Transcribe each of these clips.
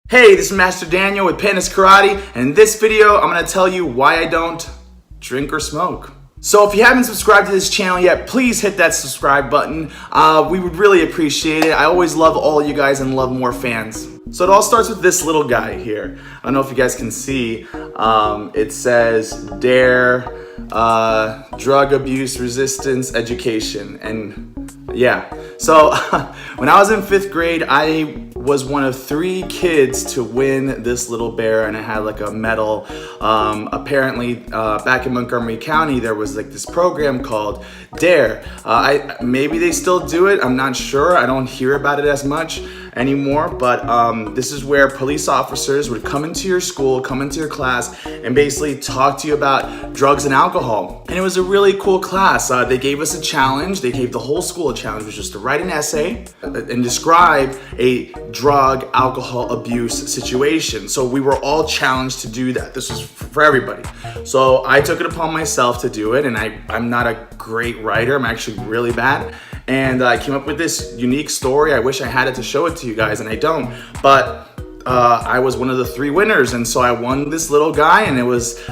Hey, this is Master Daniel with Pandas Karate, and in this video, I'm going to tell you why I don't drink or smoke. So if you haven't subscribed to this channel yet, please hit that subscribe button. We would really appreciate it. I always love all you guys and love more fans. So it all starts with this little guy here. I don't know if you guys can see. It says d.a.r.e. Drug Abuse Resistance Education. And yeah, so when I was in 5th grade, I was one of 3 kids to win this little bear, and it had like a medal. Apparently, back in Montgomery County, there was like this program called d.a.r.e. Maybe they still do it. I'm not sure. I don't hear about it as much anymore, but this is where police officers would come into your school, come into your class, and basically talk to you about drugs and alcohol. And it was a really cool class. They gave us a challenge. They gave the whole school a challenge, which was to write an essay and describe a drug alcohol abuse situation. So we were all challenged to do that. This was for everybody. So I took it upon myself to do it, and I'm not a great writer. I'm actually really bad. And I came up with this unique story. I wish I had it to show it to you guys, and I don't. But I was one of the 3 winners, and so I won this little guy, and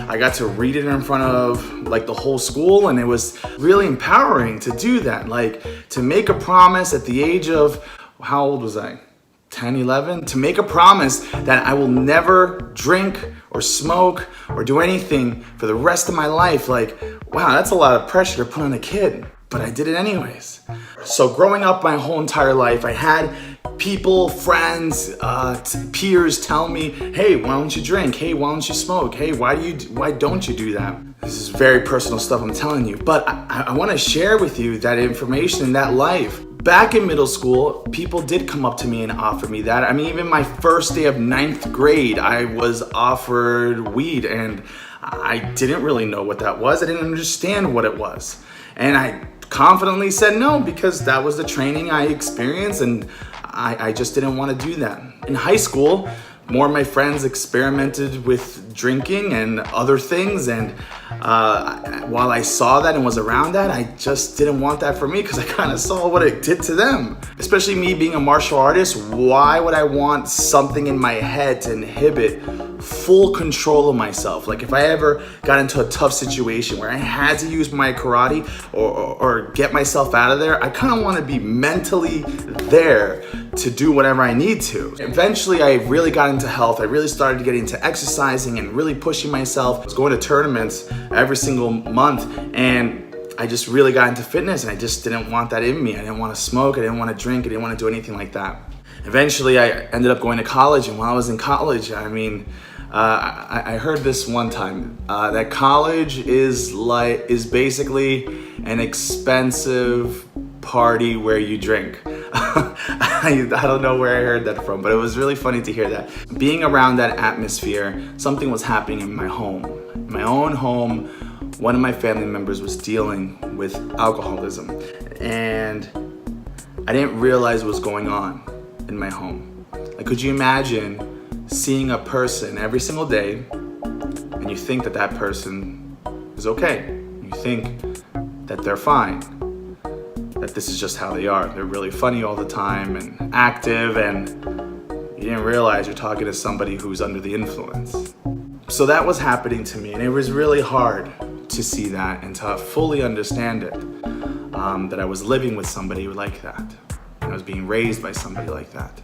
I got to read it in front of like the whole school, and it was really empowering to do that. Like, to make a promise at the age of, how old was I? 10, 11? To make a promise that I will never drink or smoke or do anything for the rest of my life. Like, wow, that's a lot of pressure to put on a kid. But I did it anyways. So growing up my whole entire life, I had people, friends, peers tell me, hey, why don't you drink? Hey, why don't you smoke? Hey, why don't you do that? This is very personal stuff I'm telling you, but I want to share with you that information in that life. Back in middle school, people did come up to me and offer me that. I mean, even my first day of 9th grade, I was offered weed, and I didn't really know what that was. I didn't understand what it was. And I confidently said no, because that was the training I experienced, and I just didn't want to do that. In high school, more of my friends experimented with drinking and other things, and while I saw that and was around that, I just didn't want that for me, because I kind of saw what it did to them. Especially me being a martial artist, why would I want something in my head to inhibit full control of myself? Like, if I ever got into a tough situation where I had to use my karate or get myself out of there, I kind of want to be mentally there to do whatever I need to. Eventually, I really got into health. I really started getting into exercising and really pushing myself. I was going to tournaments every single month, and I just really got into fitness, and I just didn't want that in me. I didn't want to smoke, I didn't want to drink, I didn't want to do anything like that. Eventually, I ended up going to college, and while I was in college, I mean, I heard this one time, that college is basically an expensive party where you drink. I don't know where I heard that from, but it was really funny to hear that. Being around that atmosphere, something was happening in my home. In my own home, one of my family members was dealing with alcoholism, and I didn't realize what was going on in my home. Like, could you imagine seeing a person every single day, and you think that that person is okay? You think that they're fine, that this is just how they are. They're really funny all the time and active, and you didn't realize you're talking to somebody who's under the influence. So that was happening to me, and it was really hard to see that and to fully understand it, that I was living with somebody like that, and I was being raised by somebody like that.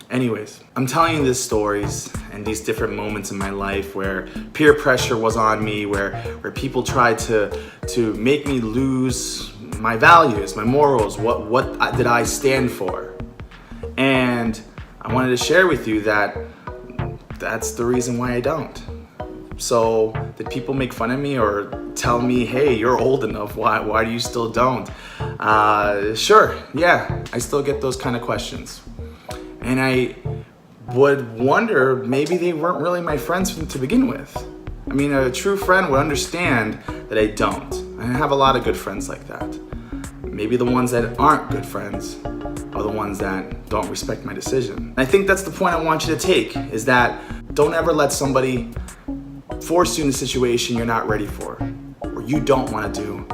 Anyways, I'm telling you these stories and these different moments in my life where peer pressure was on me, where people tried to make me lose my values, my morals, what did I stand for. And I wanted to share with you that that's the reason why I don't. So did people make fun of me or tell me, hey, you're old enough, why do you still don't? Sure, yeah, I still get those kind of questions. And I would wonder, maybe they weren't really my friends to begin with. I mean, a true friend would understand that I don't. I have a lot of good friends like that. Maybe the ones that aren't good friends are the ones that don't respect my decision. I think that's the point I want you to take, is that don't ever let somebody force you in a situation you're not ready for, or you don't want to do,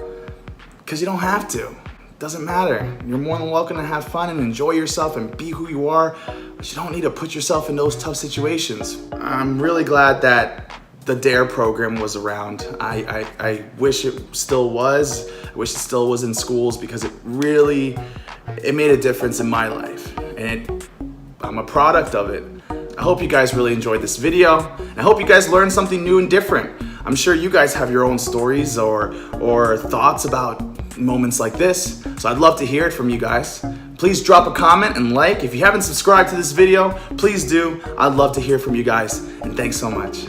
because you don't have to. doesn't matter. You're more than welcome to have fun and enjoy yourself and be who you are, but you don't need to put yourself in those tough situations. I'm really glad that the D.A.R.E. program was around. I wish it still was. I wish it still was in schools because it made a difference in my life. And I'm a product of it. I hope you guys really enjoyed this video. I hope you guys learned something new and different. I'm sure you guys have your own stories or thoughts about moments like this. So I'd love to hear it from you guys. Please drop a comment and like. If you haven't subscribed to this video, please do. I'd love to hear from you guys. And thanks so much.